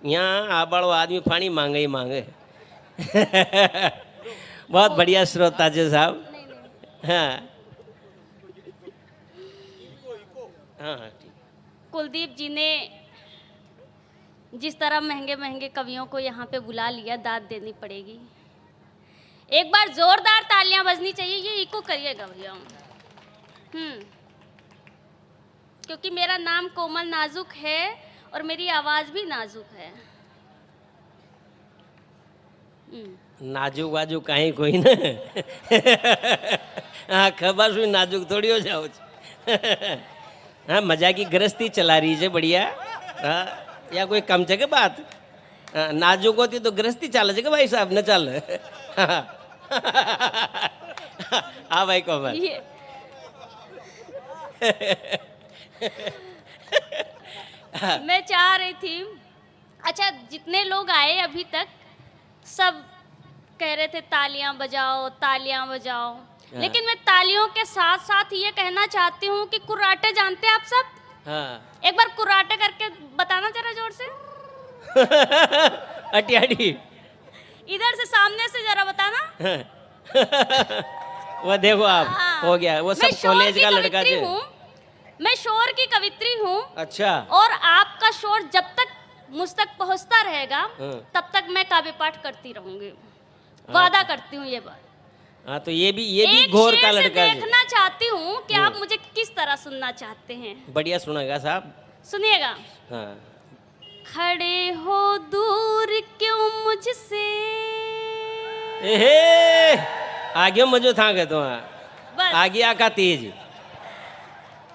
यहाँ आबाड़ो आदमी पानी मांगे ही मांगे। बहुत बढ़िया श्रोता जी साहब। हाँ हाँ हाँ ठीक। कुलदीप जी ने जिस तरह महंगे महंगे कवियों को यहाँ पे बुला लिया, दाद देनी पड़ेगी। एक बार जोरदार तालियां बजनी चाहिए। ये इको करिएगा भैया। क्योंकि मेरा नाम कोमल नाजुक है और मेरी आवाज भी नाजुक है। नाजुक वाजुक कहीं कोई ना। हाँ खबर सुई नाजुक थोड़ी हो जाओ। हाँ मजा की गृहस्थी चला रही है बढ़िया। हाँ या कोई कम जगह बात। हाँ, नाजुक होती तो गृहस्थी चल जाएगा भाई साहब न चल। हाँ भाई कोमल। मैं चाह रही थी, अच्छा जितने लोग आए अभी तक सब कह रहे थे तालियां बजाओ तालियां बजाओ। लेकिन मैं तालियों के साथ साथ ये कहना चाहती हूँ कि कुर्राटे जानते हैं आप सब? हाँ। एक बार कुर्राटे करके बताना जरा जोर से। अटी अटी। इधर से सामने से जरा बताना। वो देखो आप। हाँ। हो गया वो सब कॉलेज का लड़का जो। मैं शोर की कवित्री हूँ। अच्छा। और आपका शोर जब तक मुझ तक पहुँचता रहेगा तब तक मैं काव्य पाठ करती रहूंगी। वादा करती हूँ ये बात। हाँ तो ये भी घोर का लड़का है। देखना चाहती हूँ कि आप मुझे किस तरह सुनना चाहते हैं। बढ़िया सुनेगा साहब। सुनिएगा। हाँ। खड़े हो दूर क्यों मुझसे। आगे मजो था गए तो आगे आका तेज।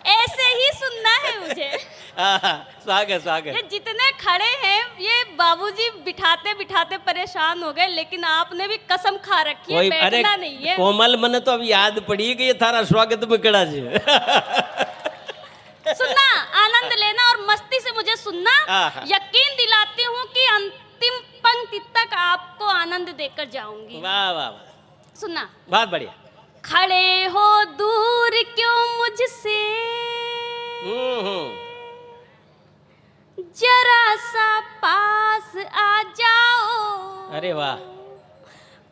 ऐसे ही सुनना है मुझे। स्वागत स्वागत। ये जितने खड़े हैं ये बाबूजी बिठाते बिठाते परेशान हो गए, लेकिन आपने भी कसम खा रखी है बैठना नहीं है। कोमल मन तो अब याद पड़ी कि ये थारा स्वागत में कड़ा जी। सुनना, आनंद लेना और मस्ती से मुझे सुनना। यकीन दिलाती हूँ कि अंतिम पंक्ति तक आपको आनंद देकर जाऊंगी। वाह वाह। सुनना बहुत बढ़िया। खड़े हो दूर क्यों मुझसे, जरा सा पास आ जाओ। अरे वाह।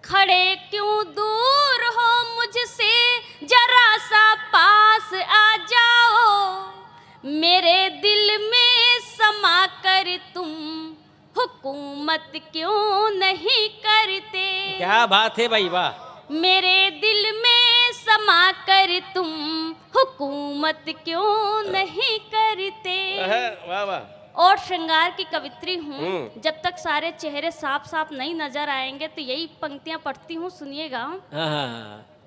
खड़े क्यों दूर हो मुझसे, जरा सा पास आ जाओ। मेरे दिल में समा कर तुम हुकूमत क्यों नहीं करते। क्या बात है भाई वाह। मेरे दिल में समा कर तुम हुकूमत क्यों नहीं करते। वाह वाह। और श्रृंगार की कवित्री हूँ। जब तक सारे चेहरे साफ साफ नहीं नजर आएंगे तो यही पंक्तियां पढ़ती हूँ, सुनिएगा।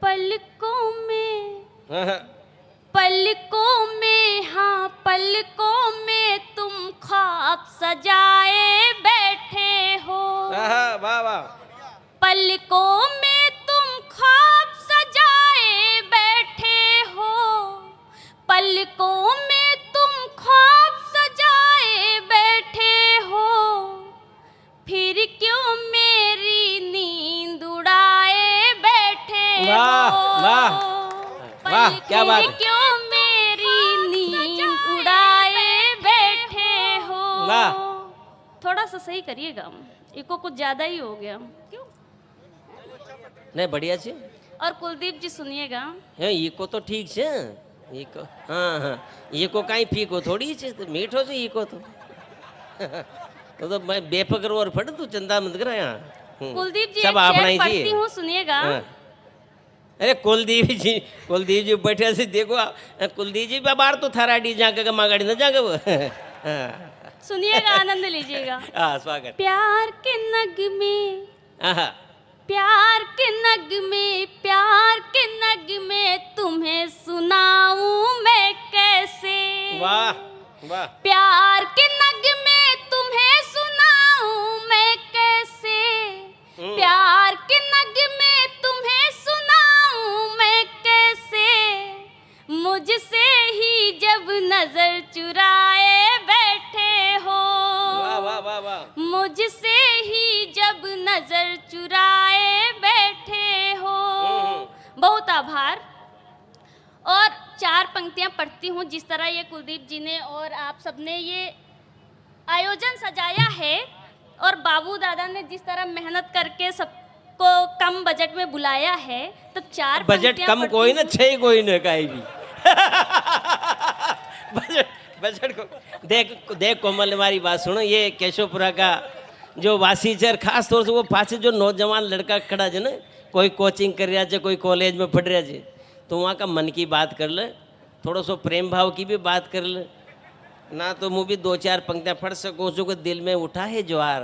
पलकों में हाँ पलकों में तुम ख्वाब सजाए बैठे हो। वाह वाह। पलकों में तुम ख्वाब सजाए बैठे हो। पलकों में तुम ख्वाब सजाए बैठे हो। फिर क्यों मेरी नींद उड़ाए बैठे हो। वाह वाह क्या बात। क्यों मेरी नींद उड़ाए बैठे हो। वाह। थोड़ा सा सही करिएगा, इको कुछ ज्यादा ही हो गया। क्यों नहीं बढ़िया छे। और कुलदीप जी सुनिएगा। इको तो ठीक छे। इको हाँ हाँ इको कहीं फीको थोड़ी छे, तो मीठो छे इको तो। तो मैं बेफिक्र और फट तू चिंता मत कर। यहाँ कुलदीप जी सब आप नहीं पढ़ती हूँ, सुनिएगा। अरे कुलदीप जी बैठे से देखो। कुलदीप जी बाहर तो थारा डी जाके मागाड़ी न जाके वो। सुनिएगा, आनंद लीजिएगा। स्वागत। प्यार के नगमे, प्यार के नगमे, प्यार के नगमे तुम्हें सुनाऊं मैं कैसे। वाह वाह। प्यार के नगमे तुम्हें सुनाऊं मैं कैसे। प्यार के नगमे तुम्हें सुनाऊं मैं कैसे। मुझसे ही जब नजर चुराए बैठे हो। वाह वाह वाह वाह। मुझसे ही जब नजर चुराए बैठे हो। बहुत आभार। और 4 पंक्तियां पढ़ती हूँ। जिस तरह ये कुलदीप जी ने और आप सबने ये आयोजन सजाया है बाबू दादा ने जिस तरह मेहनत करके सबको कम बजट में बुलाया है, तब चार बजट पंक्तियां कम पढ़ती कोई ना, हूँ। 6 कोई ना काई भी। बजट को देख देख कोमल, हमारी बात सुनो। ये केशवपुरा का जो वासीचर, खास तौर से वो पाछे जो नौजवान लड़का खड़ा है ना, कोई कोचिंग कर रहा है, कोई कॉलेज में पढ़ रहा है, तो वहाँ का मन की बात कर ले, थोड़ा सो प्रेम भाव की भी बात कर ले ना, तो मुँह भी 2-4 पंक्तियाँ पढ़ सको जो को दिल में उठा है ज्वार।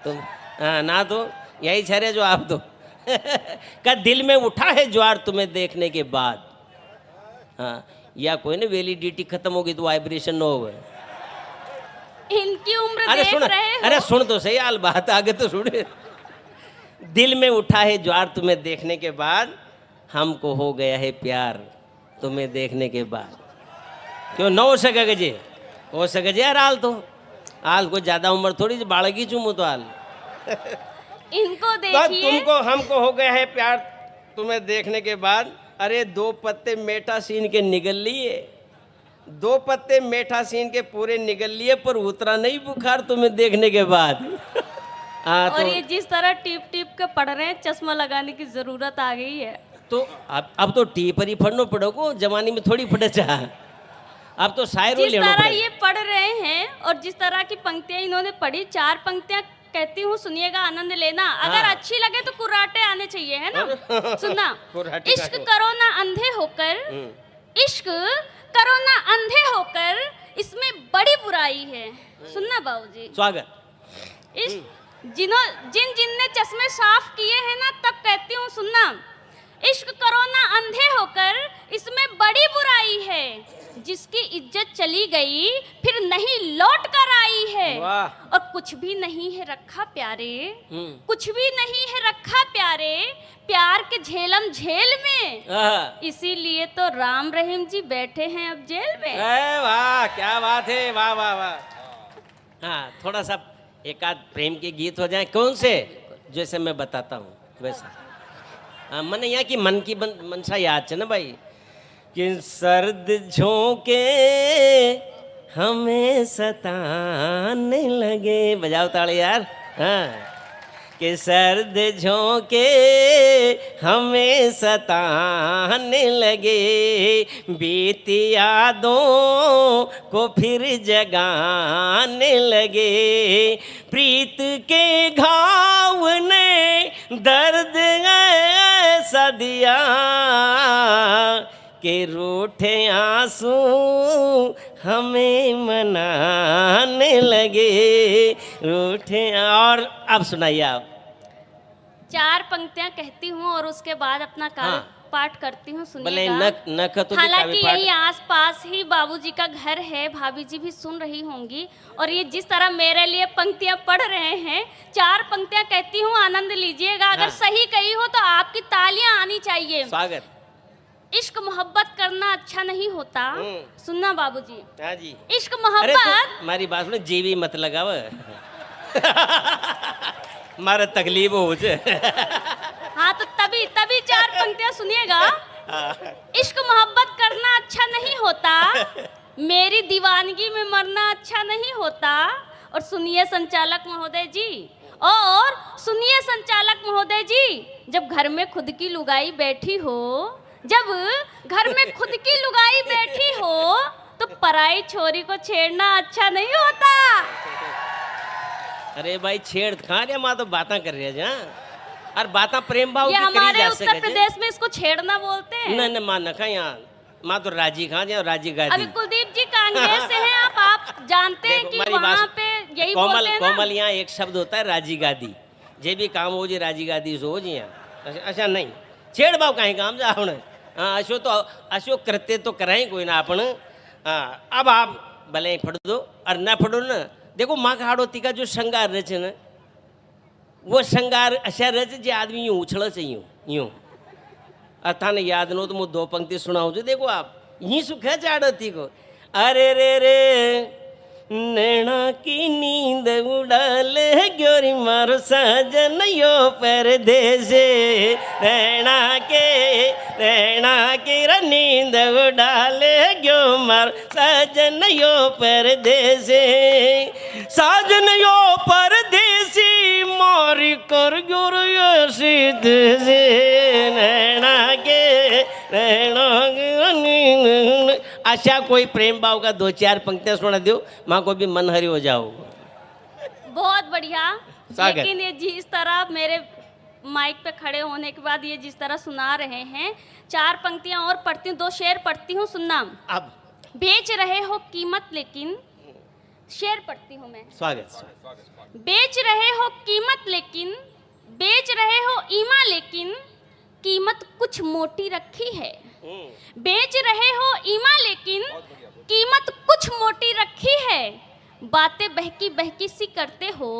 तो हाँ ना, तो यही छरे जो आप तो का दिल में उठा है ज्वार तुम्हें देखने के बाद। हाँ, या कोई ना वैलिडिटी खत्म होगी तो वाइब्रेशन न हो। इनकी उम्र अरे देख सुन, रहे हो? अरे सुन तो सही, हाल बात आगे तो सुन। दिल में उठा है ज्वार तुम्हें देखने के बाद, हमको हो गया है प्यार तुम्हें देखने के बाद। क्यों न हो सकेगा जी? हो सके जी यार। हाल को ज्यादा उम्र थोड़ी बालगी चूमू तो हाल। इनको तब देखिए, तुमको हमको हो गया है प्यार तुम्हें देखने के बाद। अरे 2 पत्ते मेठा सीन के निगल लिए, 2 पत्ते मेठा सीन के पूरे निगल लिए, पर उतरा नहीं बुखार तुम्हें देखने के बाद। हाँ और तो ये जिस तरह टिप टिप के पढ़ रहे हैं, चश्मा लगाने की जरूरत आ गई है। तो अब तो टी पर ही पढ़ना पड़ोगो, जमाने में थोड़ी पढ़े चाह। अब तो शायरों जिस लेना तरह पड़ेगा। ये पढ़ रहे हैं और जिस तरह की पंक्तियां इन्होंने पढ़ी, 4 पंक्तियां कहती हूँ, सुनिएगा, आनंद लेना। अगर हाँ। अच्छी लगे तो कुर्राटे आने चाहिए, है ना? सुनना। कुर्राटे इश्क काटो। करो ना अंधे होकर, इश्क करो ना अंधे होकर, इसमें बड़ी बुराई है। सुनना बाबूजी, स्वागत। जिन जिन ने चश्मे साफ किए हैं ना, तब कहती हूँ, सुनना। इश्क करो ना अंधे होकर, इसमें बड़ी बुराई है। जिसकी इज्जत चली गई फिर नहीं लौट कर आई है। वाह। और कुछ भी नहीं है रखा प्यारे, कुछ भी नहीं है रखा प्यारे, प्यार के झेलम झेल में। इसीलिए तो राम रहीम जी बैठे हैं अब जेल में। वाह, क्या बात है, वाह वाह वाह। हाँ, थोड़ा सा एक आध प्रेम के गीत हो जाए। कौन से? जैसे मैं बताता हूँ वैसा। हाँ, मन यहाँ की मन की मनसा याद है ना भाई, कि सर्द झोंके हमें सताने लगे। बजाओ ताले यार। हाँ, कि सर्द झोंके हमें सताने लगे, बीती यादों को फिर जगाने लगे, प्रीत के घाव ने दर्द ऐसा दिया कि रूठे आंसू हमें मनाने लगे, रूठे। और अब सुनाइए आप। 4 पंक्तियां कहती हूँ और उसके बाद अपना काव्य हाँ। पाठ करती हूँ, भले सुनिएगा। नख तो भी हालांकि काव्य पाठ। यही आसपास ही बाबूजी का घर है, भाभी जी भी सुन रही होंगी। और ये जिस तरह मेरे लिए पंक्तियां पढ़ रहे हैं, 4 पंक्तियां कहती हूँ, आनंद लीजिएगा। अगर हाँ। सही कही हो तो आपकी तालियां आनी चाहिए। स्वागत। इश्क मोहब्बत करना अच्छा नहीं होता। सुनना बाबूजी। हाँ जी। इश्क अरे मोहब्बत, हमारी बात सुनो, जीवी मत लगाव। मारा तकलीफ हो जाए। हाँ तो तभी 4 पंक्तियां सुनिएगा। इश्क मोहब्बत करना अच्छा नहीं होता, मेरी दीवानगी में मरना अच्छा नहीं होता। और सुनिए संचालक महोदय जी, और सुनिए संचालक महोदय जी, जब घर में खुद की लुगाई बैठी हो, जब घर में खुद की लुगाई बैठी हो, तो पराई छोरी को छेड़ना अच्छा नहीं होता। अरे भाई, छेड़ खा रहे माँ, तो बातें कर रहे हैं। और बातें प्रेम भाव ये की करी हमारे जा उत्तर सके। प्रदेश में इसको छेड़ना बोलते हैं। नहीं माँ न खा, यहाँ माँ तो राजी खा जाए, राजी अभी गादी। कुलदीप जी कांग्रेस से हैं आप जानते हैं देखो, कि हमारी वहाँ बात- पे यही कोमल बोलते हैं ना। कोमल, यहाँ एक शब्द होता है राजी गादी। जे भी काम हो जी राजी गादी से हो जी यहाँ। अच्छा नहीं, छेड़ भाव कहीं काम जा होने। हाँ, अशो कृत्य तो कराए कोई ना अपन। हाँ, अब आप भले ही फट दो और ना फटो ना। देखो माँ का हाड़ोती का जो श्रृंगार रचे ना, वो श्रृंगार अशा रचे जो आदमी यूँ उछल से यूँ अथाने याद नो तो मैं 2 पंक्ति सुनाऊँ जो। देखो आप, यही सुख है चाड़ती को। अरे रे रे नैना की नींद उड़ा ले ग्योरी मारो सजन यो परदेसे, नैना के नींद उड़ा ले ग्यो मार सजन यो परदेसे, साजन यो परदेसी तुझे नैना के नैनों के। आशा कोई प्रेम भाव का 2-4 पंक्तियां सुना दो, माँ को भी मन हरि हो जाओ। बहुत बढ़िया। स्वागत। लेकिन ये जिस तरह मेरे माइक पे खड़े होने के बाद ये जिस तरह सुना रहे हैं, 4 पंक्तियां और पढ़ती हूँ, 2 शेर पढ़ती हूँ, सुनना। अब बेच रहे हो कीमत लेकिन, शेर पढ़ती हूँ मैं। स्वागत। बेच रहे हो कीमत लेकिन, बेच रहे हो ईमा लेकिन, कीमत कुछ मोटी रखी है। बेच रहे हो ईमा लेकिन, कीमत कुछ मोटी रखी है। बातें बहकी बहकी सी करते हो,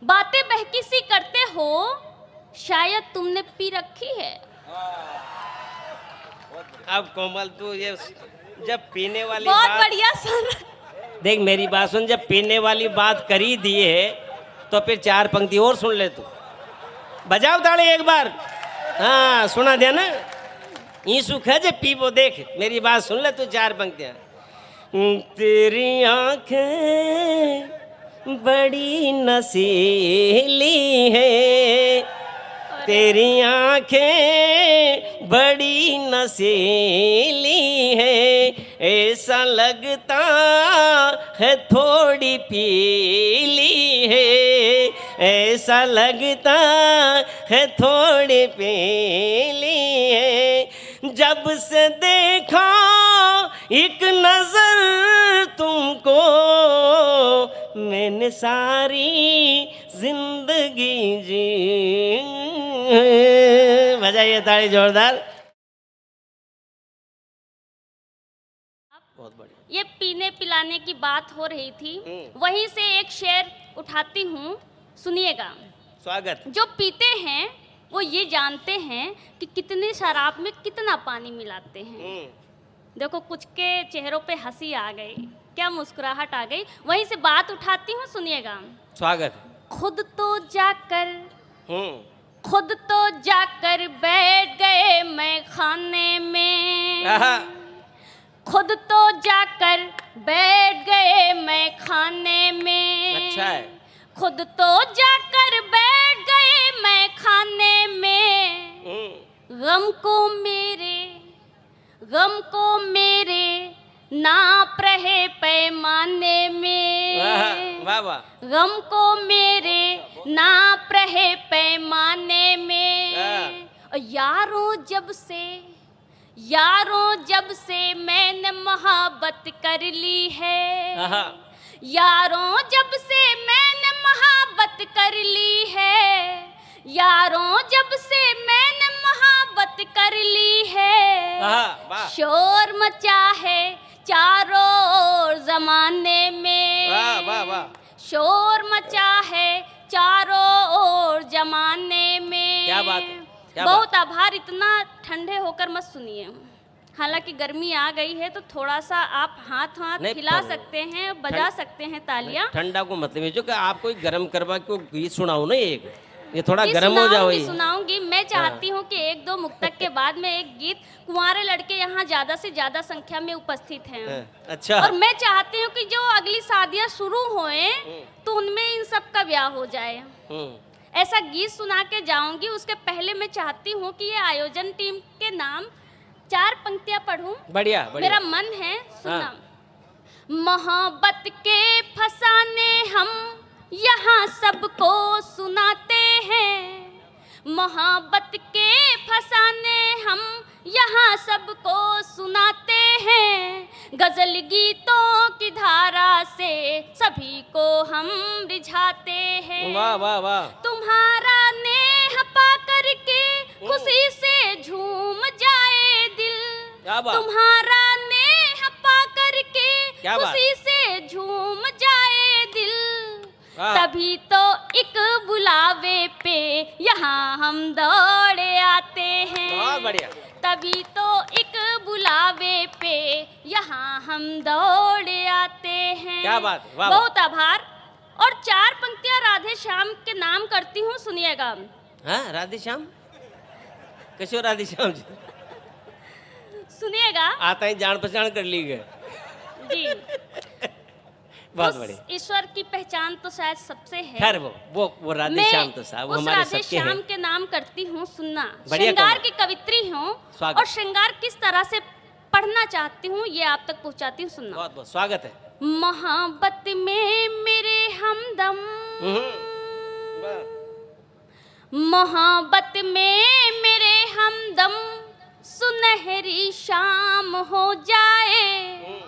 बातें बहकी सी करते हो, शायद तुमने पी रखी है। अब कोमल तू ये जब पीने वाली बहुत बात, बढ़िया सुन। देख मेरी बात सुन, जब पीने वाली बात करी दिए तो फिर 4 पंक्ति और सुन ले तू। बजाओ ताली एक बार। हाँ सुना दिया ना, ये सुख है जब पीवो। देख मेरी बात सुन ले तू, 4 पंक्तियां। तेरी आंखें बड़ी नशीली है, तेरी आंखें बड़ी नशीली है, ऐसा लगता है थोड़ी पीली है, ऐसा लगता है थोड़ी पीली है। जब से देखा एक नजर तुमको, मैंने सारी जिंदगी जी। बजाइए ताली जोरदार। बहुत बढ़िया। ये पीने पिलाने की बात हो रही थी, वहीं से एक शेर उठाती हूँ, सुनिएगा। स्वागत। जो पीते हैं वो ये जानते हैं कि कितने शराब में कितना पानी मिलाते हैं। देखो कुछ के चेहरों पे हंसी आ गई, क्या मुस्कुराहट आ गई। वहीं से बात उठाती हूँ, सुनिएगा। स्वागत। खुद तो जाकर बैठ गए मैं खाने में, खुद तो जाकर बैठ गए मैं खाने में। अच्छा है। खुद तो जाकर बैठ गए मैं खाने में, गम को मेरे नाप रहे पैमाने में। वाह वाह। गम को मेरे नाप रहे पैमाने में। और यारों जब से मैंने मोहब्बत कर ली है, यारों जब से मैंने मोहब्बत कर ली है, यारों जब से मैंने मोहब्बत कर ली है। शोर मचा है चारों ओर जमाने में, वाह वाह वाह। शोर मचा है चारों ओर जमाने में। क्या बात है, क्या बहुत बात। आभार। इतना ठंडे होकर मत सुनिए, हालांकि गर्मी आ गई है तो थोड़ा सा आप हाथ हिला सकते हैं, बजा सकते हैं तालियां। ठंडा को मतलब है जो कि आप कोई गर्म करवा को गीत सुनाओ ना, एक ये थोड़ा गर्म हो जाओ। सुनाऊंगी। मैं चाहती हूँ कि 1-2 मुक्तक के बाद में एक गीत, कुंवारे लड़के यहाँ ज्यादा से ज्यादा संख्या में उपस्थित हैं। अच्छा। और मैं चाहती हूँ कि जो अगली शादियाँ शुरू होए तो उनमें इन सब का ब्याह हो जाए। ऐसा गीत सुना के जाऊंगी। उसके पहले मैं चाहती हूँ कि ये आयोजन टीम के नाम 4 पंक्तियां पढ़ूं। बढ़िया, बढ़िया। मेरा मन है सुनना। मोहब्बत के फसाने हम यहाँ सबको सुनाते हैं, मोहब्बत के फसाने हम यहाँ सबको सुनाते हैं। गजल गीतों की धारा से सभी को हम रिझाते हैं। वाह वाह वाह। तुम्हारा नेह पा करके खुशी से झूम जाए दिल, तुम्हारा नेह पा करके खुशी से झूम जाए दिल। तभी तो एक बुलावे पे यहाँ हम दौड़े आते हैं। बहुत बढ़िया। तभी तो एक बुलावे पे यहाँ हम दौड़े आते हैं। क्या बात। वाह। बहुत आभार। और 4 पंक्तियां राधे श्याम के नाम करती हूँ, सुनिएगा। हाँ, राधे श्याम कैसे हो राधे श्याम जी? सुनिएगा। आता ही जान पहचान कर ली गए जी। बहुत उस बढ़िया। ईश्वर की पहचान तो शायद सबसे है। खैर वो राधे मैं श्याम तो साहब वो उस हमारे राधे सबके श्याम हैं। के नाम करती हूँ सुनना। बढ़िया श्रृंगार कमल। की कवित्री हूँ स्वागत। और श्रृंगार किस तरह से पढ़ना चाहती हूँ ये आप तक पहुँचाती हूँ, सुनना। बहुत बहुत स्वागत है। मोहब्बत में मेरे हमदम, वाह। मोहब्बत में मेरे हमदम, सुनहरी शाम हो जाए।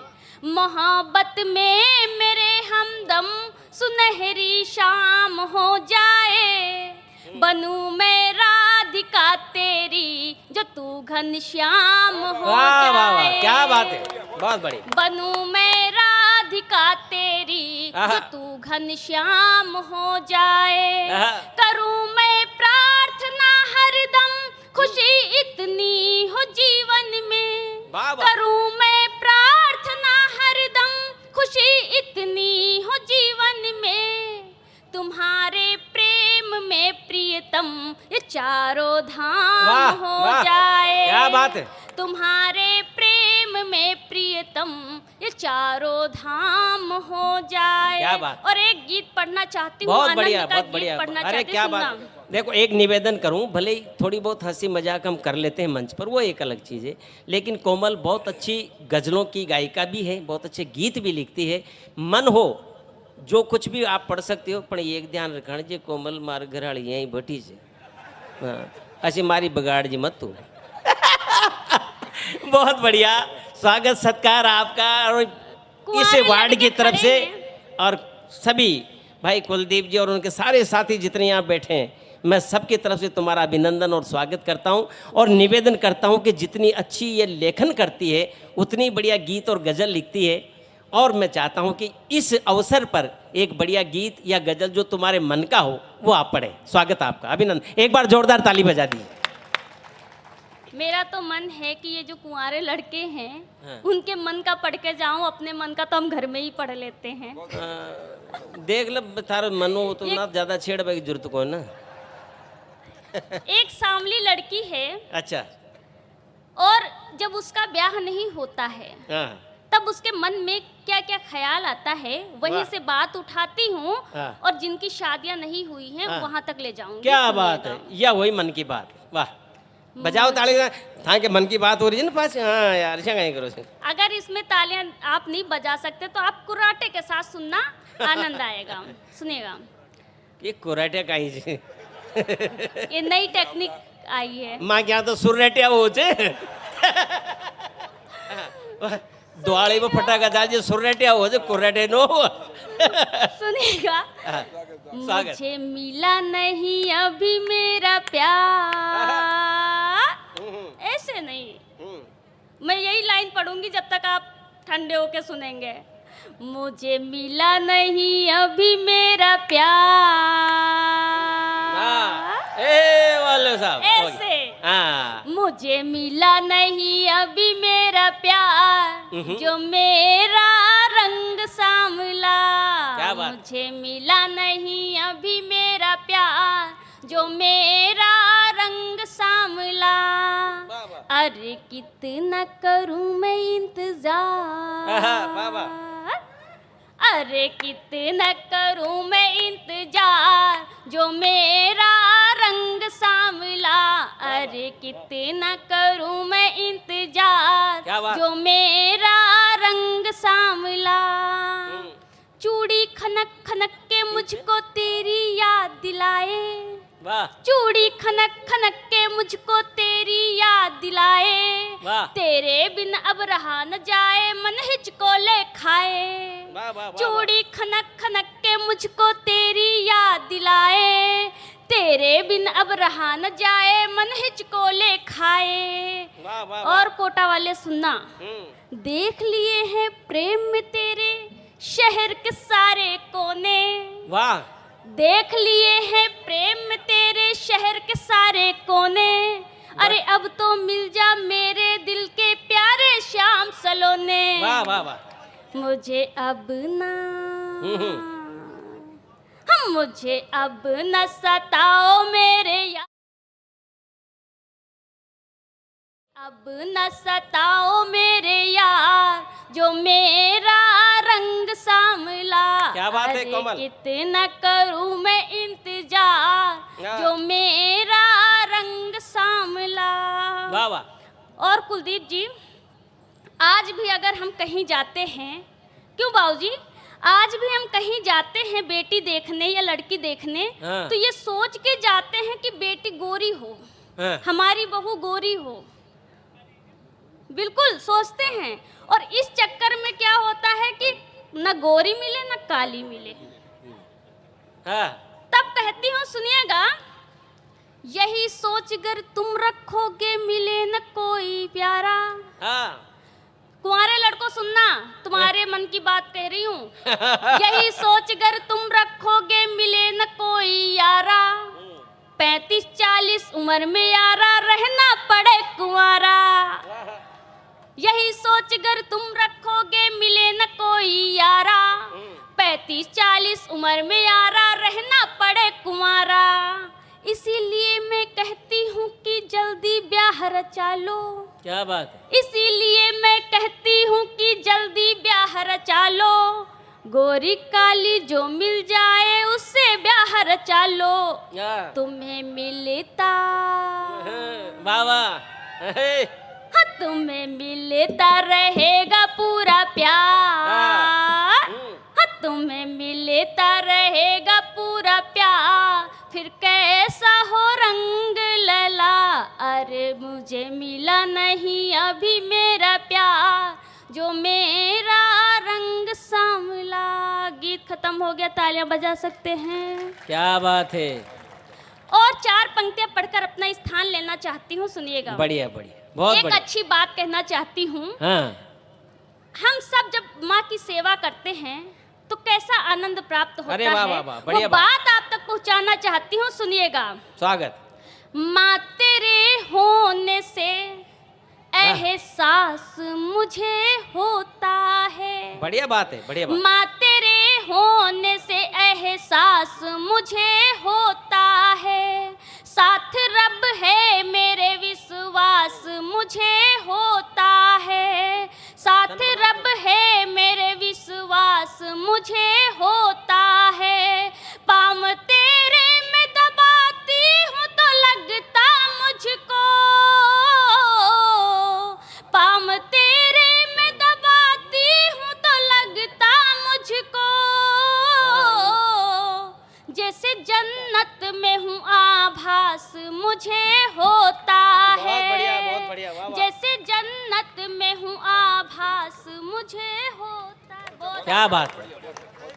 मोहब्बत में मेरे हमदम, सुनहरी शाम हो जाए। बनूं मैं राधिका तेरी, जो तू घनश्याम हो वाह वाह वाह, जाए। क्या बात है, बहुत बढ़िया। बनूं मैं राधिका तेरी, आहा। जो तू घनश्याम हो जाए। आहा। करूं मैं प्रार्थना हरदम, खुशी इतनी हो जीवन में। वाह वाह। करूं मैं प्रार्थना हरदम, खुशी इतनी हो जीवन में। तुम्हारे प्रेम में प्रियतम, ये चारों धाम वाह हो वाह, जाए। क्या बात है। तुम्हारे प्रेम में प्रियतम, ये चारों धाम हो जाए। क्या बात। और एक गीत पढ़ना चाहती हूँ, बहुत आनंद बढ़िया, का बहुत गीत बढ़िया। पढ़ना अरे चाहती क्या हूँ, बात। सुनना। देखो एक निवेदन करूं, भले ही थोड़ी बहुत हंसी मजाक हम कर लेते हैं मंच पर, वो एक अलग चीज़ है, लेकिन कोमल बहुत अच्छी गजलों की गायिका भी है, बहुत अच्छे गीत भी लिखती है। मन हो जो कुछ भी आप पढ़ सकते हो, पर एक ध्यान रखना जी कोमल मार घराड़ी यहीं बैठी से, हाँ अच्छी मारी बगाड़ जी मत तू। बहुत बढ़िया, स्वागत सत्कार आपका और इस कुंवारे वार्ड की लड़के तरफ खड़े से हैं। और सभी भाई कुलदीप जी और उनके सारे साथी जितने यहाँ बैठे हैं, मैं सबकी तरफ से तुम्हारा अभिनंदन और स्वागत करता हूँ और निवेदन करता हूँ कि जितनी अच्छी ये लेखन करती है उतनी बढ़िया गीत और गज़ल लिखती है। और मैं चाहता हूँ कि इस अवसर पर एक बढ़िया गीत या गज़ल जो तुम्हारे मन का हो वो आप पढ़ें। स्वागत आपका, अभिनंदन। एक बार जोरदार ताली बजा दी। मेरा तो मन है कि ये जो कुंवारे लड़के हैं, हाँ। उनके मन का पढ़ के जाऊं, अपने मन का तो हम घर में ही पढ़ लेते हैं। देख लो तार मनो तो ना ज़्यादा छेड़ की जरूरत को ना। एक सांवली लड़की है अच्छा। और जब उसका ब्याह नहीं होता है हाँ तब उसके मन में क्या क्या ख्याल आता है, वहीं वाह। से बात उठाती हूँ हाँ। और जिनकी शादियां नहीं हुई हैं हाँ। वहां तक ले जाऊंगी। क्या बात है, या वही मन की बात। वाह, बजाओ ताली। था कि मन की बात हो रही है ना पास। हाँ यार, ऐसा कहीं करो से। अगर इसमें तालियां आप नहीं बजा सकते तो आप कुर्राटे के साथ सुनना, आनंद आएगा, सुनिएगा। ये कुराटे कहीं से ये नई टेक्निक आई है। माँ क्या तो सुररेटिया हो छे। दुआड़ी में फटाका डाल सुररेटिया हो जे, कुर्रेटे नो हो। सुनिएगा। स्वागत। मुझे मिला नहीं अभी मेरा प्यार, ऐसे नहीं। मैं यही लाइन पढ़ूंगी जब तक आप ठंडे होके सुनेंगे। मुझे मिला नहीं अभी मेरा प्यार, ए वाले साहब ऐसे। हाँ। मुझे मिला नहीं अभी मेरा प्यार, जो मेरा रंग सांवला। क्या बात। मुझे मिला नहीं अभी मेरा प्यार, जो मेरा रंग सांवला। वाह, वाह। अरे कितना करूं मैं आहा, वाह, वाह। इंतजार, अरे कितना करूं मैं इंतजार, जो मेरा रंग सांवला। अरे कितना करूं मैं इंतजार, क्या बात। जो मेरा रंग सांवला। चूड़ी खनक खनक के मुझको तेरी याद दिलाए, वाह चूड़ी खनक खनक के मुझको तेरी याद दिलाए। वाह। तेरे बिन अब रहा न जाए, मन हिचको ले खाए। वाह, वाह, वाह, चूड़ी खनक खनक के मुझको तेरी याद दिलाए। तेरे बिन अब रहा न जाए, मन हिचको ले खाए। वाह, वाह, और कोटा वाले सुनना। हम्म। देख लिए हैं प्रेम में तेरे शहर के सारे कोने, वाह। देख लिए हैं प्रेम में तेरे शहर के सारे कोने। अरे अब तो मिल जा मेरे दिल के प्यारे श्याम सलोने। वाह वाह वाह। मुझे अब ना, हम मुझे अब न सताओ मेरे यार, अब न सताओ मेरे यार जो मेरा रंग सांवला। क्या बात है अरे कोमल। कितना करूं मैं इंतजार हाँ। जो मेरा रंग सांवला। वाह वाह। और कुलदीप जी, आज भी अगर हम कहीं जाते हैं, क्यों बाबूजी, आज भी हम कहीं जाते हैं बेटी देखने या लड़की देखने, हाँ। तो ये सोच के जाते हैं कि बेटी गोरी हो, हाँ। हमारी बहू गोरी हो, बिल्कुल सोचते हैं। और इस चक्कर में क्या होता है कि न गोरी मिले न काली मिले। हाँ। तब कहती हूँ, सुनिएगा, यही सोच कर तुम रखोगे मिले न कोई प्यारा। हाँ। कुंवारे लड़कों सुनना, तुम्हारे मन की बात कह रही हूँ। यही सोच कर तुम रखोगे मिले न कोई यारा, 35-40 उम्र में यारा रहना पड़े कुंवारा। यही सोच कर तुम रखोगे मिले न कोई यारा, 35-40 उम्र में यारा रहना पड़े कुंवारा। इसीलिए मैं कहती हूँ कि जल्दी ब्याह रचा लो। क्या बात है। इसीलिए मैं कहती हूँ कि जल्दी ब्याह रचा लो, गोरी काली जो मिल जाए उससे ब्याह रचा लो। हाँ। तुम्हें मिलता, वाह वाह। हाँ, तुम्हें मिलता रहेगा पूरा प्यार। हाँ, तुम्हें मिलता रहेगा पूरा प्यार, फिर कैसा हो रंग लला। अरे मुझे मिला नहीं अभी मेरा प्यार जो मेरा रंग सांवला। गीत खत्म हो गया, तालियां बजा सकते हैं। क्या बात है। और 4 पंक्तियां पढ़कर अपना स्थान लेना चाहती हूँ, सुनिएगा। बढ़िया बढ़िया, बहुत एक बढ़िया। अच्छी बात कहना चाहती हूँ। हाँ। हम सब जब माँ की सेवा करते हैं तो कैसा आनंद प्राप्त होता अरे वाह है, वाह वाह, वो बढ़िया बात आप तक पहुँचाना चाहती हूँ, सुनिएगा। स्वागत। माँ तेरे होने से एहसास मुझे होता है। बढ़िया बात है, बढ़िया बात। माँ तेरे होने से एहसास मुझे होता है, साथ रब है मेरे विश्वास मुझे होता है, साथ रब है मेरे विश्वास मुझे होता है। पाँव तेरे में दबाती हूँ तो लगता मुझको, पाँव तेरे में दबाती हूँ तो लगता मुझको, जैसे जन्नत में हूँ आभास मुझे होता है। बहुत बढ़िया, वाह वाह। जैसे जन्नत में हूँ आभास मुझे होता है। क्या बात है।